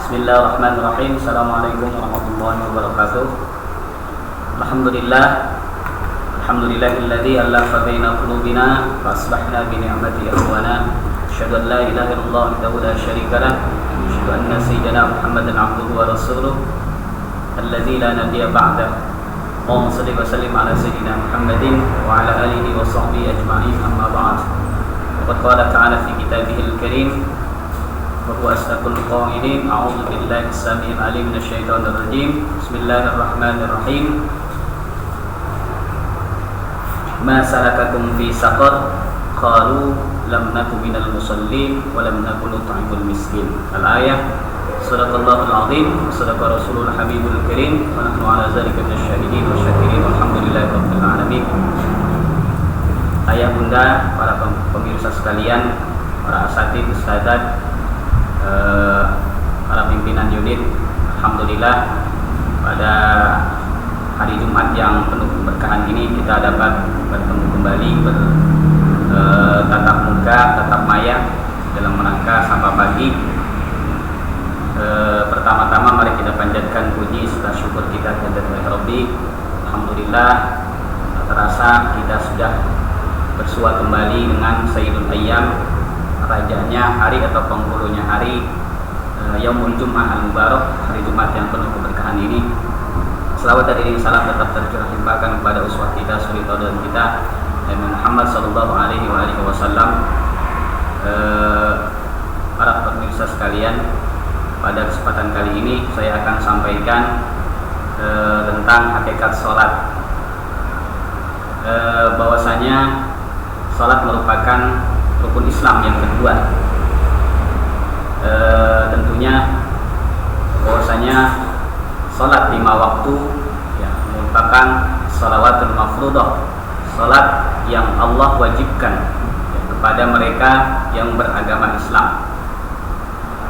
Bismillahirrahmanirrahim. Assalamualaikum warahmatullahi wabarakatuh. Alhamdulillah. Alhamdulillahilladzi allafa baina qulubina fa asbahna bi ni'mati ikhwana. Asyhadu an la ilaha illallah wahdahu la syarika lah. Asyhadu anna sayyidina Muhammadan abduhu wa rasuluh alladzi la nabiyya ba'dahu. Allahumma shalli wa sallim ala sayyidina Muhammadin wa ala alihi wa sahbihi ajma'in. Amma ba'd. Qad qala ta'ala fi kitabihil karim وهو أصدق القائلين أعوذ بالله السميع العليم من الشيطان الرجيم بسم الله الرحمن الرحيم ما سلككم في سقر قالوا لم نكن من المصلين ولم نكن نطعم المسكين الآية صدق الله العظيم وصدق رسوله الحبيب الكريم ونحن على ذلك من الشاهدين والشاكرين والحمد لله رب العالمين. Ayah bunda, para pemirsa sekalian, para asatidz, ustadzat, para pimpinan unit, alhamdulillah pada hari Jumat yang penuh keberkahan ini kita dapat bertemu kembali bertatap muka, tatap maya dalam rangka sapa pagi. Pertama-tama mari kita panjatkan puji serta syukur kita kepada Rabbi. Alhamdulillah terasa kita sudah bersua kembali dengan Sayyidul Ayyam, rajanya hari atau penghulunya hari, Yaumul Jum'ah Al-Mubarak, hari Jumat yang penuh keberkahan ini. Selawat dan iring salam tetap tercurah limpahkan kepada uswah kita, suri tauladan kita, Nabi Muhammad sallallahu alaihi wasallam. Para pemirsa sekalian, pada kesempatan kali ini saya akan sampaikan tentang hakikat sholat. Bahwasanya sholat merupakan rukun Islam yang kedua. Tentunya bahwasanya salat 5 waktu ya, merupakan shalawatul mafruḍah, salat yang Allah wajibkan ya, kepada mereka yang beragama Islam.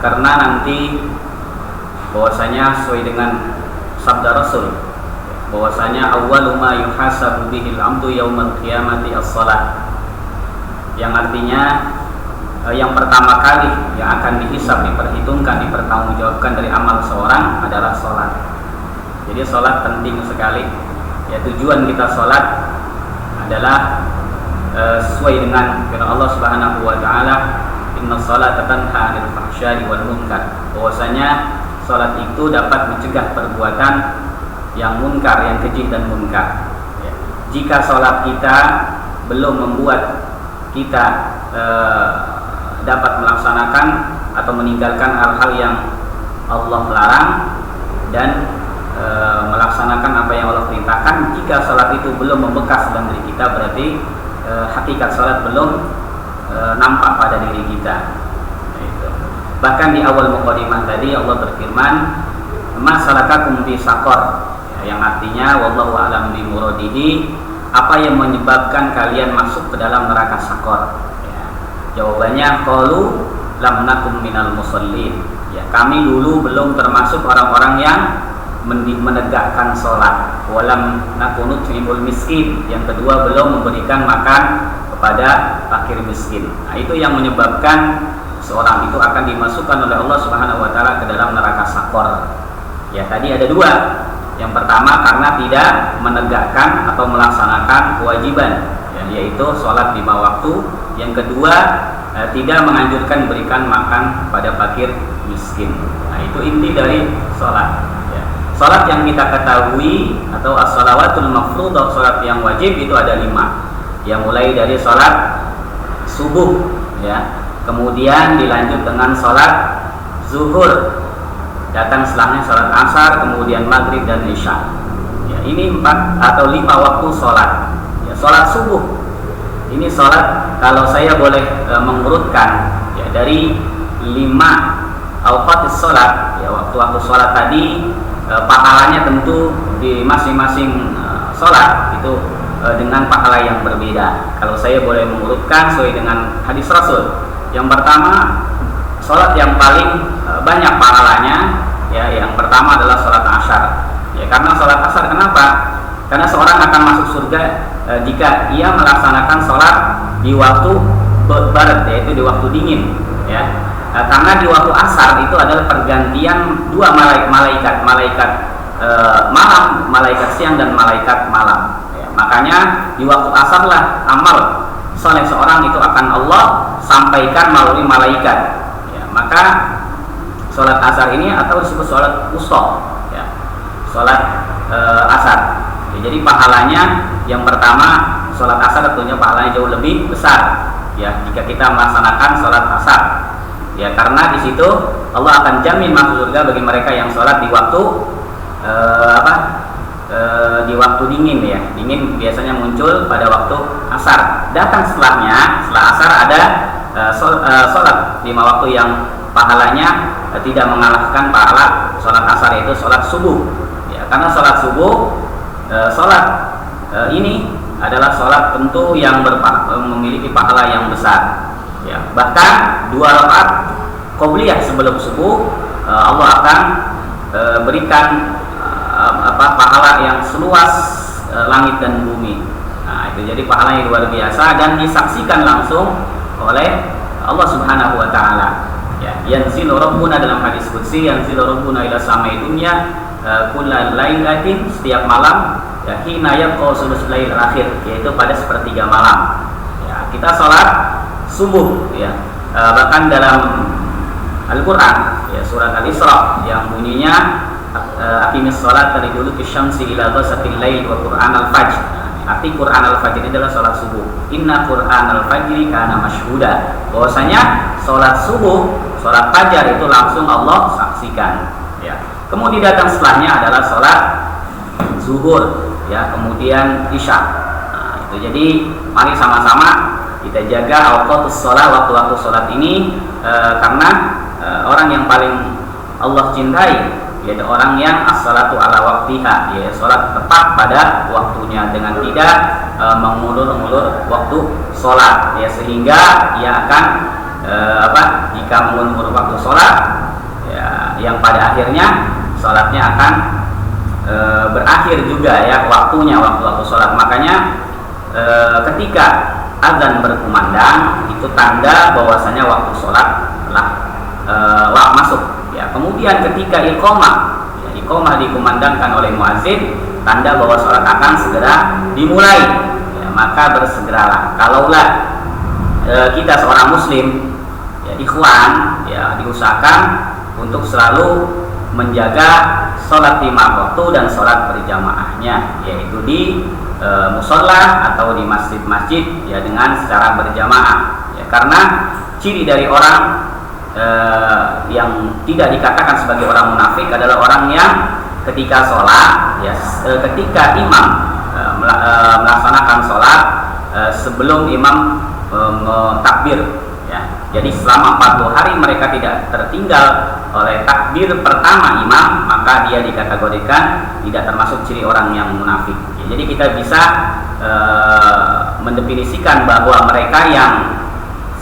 Karena nanti bahwasanya sesuai dengan sabda Rasul bahwasanya awwalu ma yuhasabu bihil 'abdu yaumal qiyamati as-shalah, yang artinya yang pertama kali yang akan dihisab, diperhitungkan, dipertanggungjawabkan dari amal seorang adalah sholat. Jadi sholat penting sekali. Ya, tujuan kita sholat adalah sesuai dengan firman Allah Subhanahu Wa Taala, Inna sholata tanha 'anil fahsya'i wal munkar. Bahwasanya sholat itu dapat mencegah perbuatan yang munkar, yang keji dan munkar. Ya. Jika sholat kita belum membuat kita dapat melaksanakan atau meninggalkan hal-hal yang Allah larang dan melaksanakan apa yang Allah perintahkan, jika salat itu belum membekas dalam diri kita, berarti hakikat salat belum nampak pada diri kita. Bahkan di awal muqaddimah tadi Allah berfirman, "Ma salakakum fi saqar", yang artinya wallahu a'lam bi muradihi, apa yang menyebabkan kalian masuk ke dalam neraka sakor? Ya. Jawabannya qalu lam nakum minal musallin. Ya, kami dulu belum termasuk orang-orang yang menegakkan sholat. Walam nakunu nut'imul miskin. Yang kedua, belum memberikan makan kepada fakir miskin. Nah, itu yang menyebabkan seorang itu akan dimasukkan oleh Allah Subhanahu wa taala ke dalam neraka sakor. Ya, tadi ada dua. Yang pertama karena tidak menegakkan atau melaksanakan kewajiban, ya, yaitu sholat 5 waktu. Yang kedua tidak menganjurkan berikan makan pada fakir miskin. Nah, itu inti dari sholat. Ya. Sholat yang kita ketahui atau as-shalawatul mafruḍah, sholat yang wajib itu ada 5. Yang mulai dari sholat subuh, ya, kemudian dilanjut dengan sholat zuhur, datang setelahnya sholat asar, kemudian maghrib dan isya. Ya, ini 4 atau 5 waktu sholat. Ya, sholat subuh ini sholat, kalau saya boleh mengurutkan ya, dari 5 awqatis sholat, ya, waktu-waktu sholat tadi, pahalanya tentu di masing-masing sholat itu dengan pahala yang berbeda. Kalau saya boleh mengurutkan sesuai dengan hadis Rasul, yang pertama sholat yang paling banyak pahalanya, ya, yang pertama adalah sholat asar. Ya, karena sholat asar kenapa? Karena seorang akan masuk surga jika ia melaksanakan sholat di waktu barat, yaitu di waktu dingin. Ya, karena di waktu asar itu adalah pergantian dua malaikat malam, malaikat siang dan malaikat malam. Ya, makanya di waktu asar lah amal soleh seorang itu akan Allah sampaikan melalui malaikat. Ya, maka sholat asar ini atau disebut sholat wusta, ya, sholat asar. Ya, jadi pahalanya yang pertama sholat asar tentunya pahalanya jauh lebih besar. Ya, jika kita melaksanakan sholat asar. Ya, karena di situ Allah akan jamin masuk surga bagi mereka yang sholat di waktu di waktu dingin, ya. Dingin biasanya muncul pada waktu asar. Datang setelahnya, setelah asar ada sholat 5 waktu yang pahalanya tidak mengalahkan pahala sholat asar, yaitu sholat subuh. Ya, karena sholat subuh, sholat ini adalah sholat tentu yang memiliki pahala yang besar. Ya, bahkan 2 rakaat qobliyah sebelum subuh Allah akan berikan pahala yang seluas langit dan bumi. Nah, itu jadi pahala yang luar biasa dan disaksikan langsung oleh Allah Subhanahu wa taala. Ya, yanzilu rabbuna dalam hadis qudsi, yanzilu rabbuna ila samai dunya kullal lailatin, setiap malam, ya, hina yabqa sulusul lail akhir, yaitu pada sepertiga malam. Ya, kita sholat subuh, ya, bahkan dalam Al-Quran, ya, surat Al-Isra yang bunyinya aqimis sholat dari dulu syamsi ila ghasatil lail wa Quran al-fajr. Arti Quran al-fajr ini adalah sholat subuh. Inna Quran al-fajri kana mashhuda. Bahwasanya sholat subuh, sholat fajar itu langsung Allah saksikan. Ya. Kemudian datang setelahnya adalah sholat zuhur, ya, kemudian isya. Nah, itu jadi mari sama-sama kita jaga awqatus sholat, waktu-waktu sholat ini, karena orang yang paling Allah cintai yaitu orang yang as-salatu ala waktiha, yaitu sholat tepat pada waktunya dengan tidak mengulur-ulur waktu sholat, ya, sehingga ia akan jika mengulur waktu sholat, ya, yang pada akhirnya sholatnya akan berakhir juga, ya, waktunya, waktu sholat. Makanya ketika azan berkumandang itu tanda bahwasanya waktu sholat telah masuk. Ya, kemudian ketika iqamah, ya, iqamah dikumandangkan oleh muadzin, tanda bahwa sholat akan segera dimulai. Ya, maka bersegeralah. Kalaulah kita seorang muslim, ya, ikhwan, ya, diusahakan untuk selalu menjaga sholat 5 waktu dan sholat berjamaahnya, yaitu di musola atau di masjid-masjid, ya, dengan secara berjamaah. Ya, karena ciri dari orang yang tidak dikatakan sebagai orang munafik adalah orang yang ketika sholat, ya, ketika imam melaksanakan sholat, sebelum imam takbir, ya. Jadi selama 40 hari mereka tidak tertinggal oleh takbir pertama imam, maka dia dikategorikan tidak termasuk ciri orang yang munafik. Ya, jadi kita bisa mendefinisikan bahwa mereka yang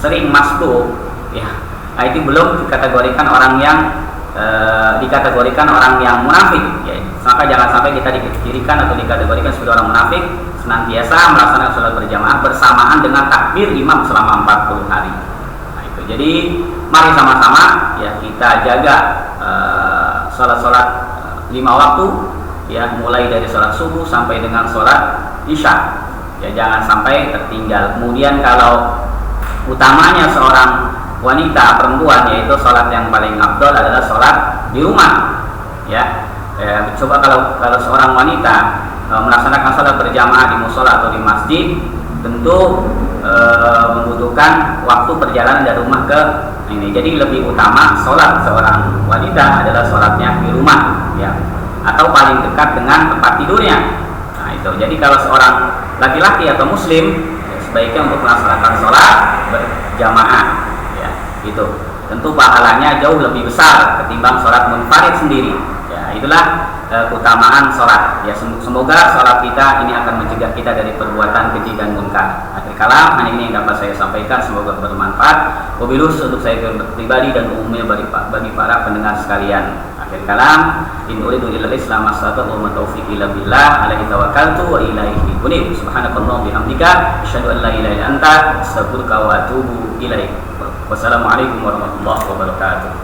sering masbuk, ya, nah, itu belum dikategorikan orang yang dikategorikan orang yang munafik, ya. Maka jangan sampai kita dikirikan atau dikategorikan sebagai orang munafik senantiasa melaksanakan sholat berjamaah bersamaan dengan takbir imam selama 40 hari. Nah, itu. Jadi mari sama-sama, ya, kita jaga sholat-sholat 5 waktu, ya, mulai dari sholat subuh sampai dengan sholat isya, ya, jangan sampai tertinggal. Kemudian kalau utamanya seorang wanita, perempuan, yaitu sholat yang paling afdol adalah sholat di rumah, ya. Coba kalau seorang wanita melaksanakan sholat berjamaah di musola atau di masjid, tentu membutuhkan waktu perjalanan dari rumah ke ini. Jadi lebih utama sholat seorang wanita adalah sholatnya di rumah, ya, atau paling dekat dengan tempat tidurnya. Nah, itu. Jadi kalau seorang laki-laki atau muslim, ya, sebaiknya untuk melaksanakan sholat berjamaah. Itu tentu pahalanya jauh lebih besar ketimbang sholat munfarid sendiri. Ya, itulah keutamaan sholat. Ya, semoga sholat kita ini akan mencegah kita dari perbuatan keji dan munkar. Akhir kalam, hanya ini yang dapat saya sampaikan, semoga bermanfaat. Wabilus untuk saya pribadi dan umumnya bagi para pendengar sekalian. Akhir kalam, in uridu illal islam astagfirullah wa taufiq illa billah alaihi tawakkaltu wa ilaihi unib. Subhanakallahumma bihamdika asyhadu an la ilaha illa anta astaghfiruka wa atubu ilaik. Wassalamualaikum warahmatullahi wabarakatuh.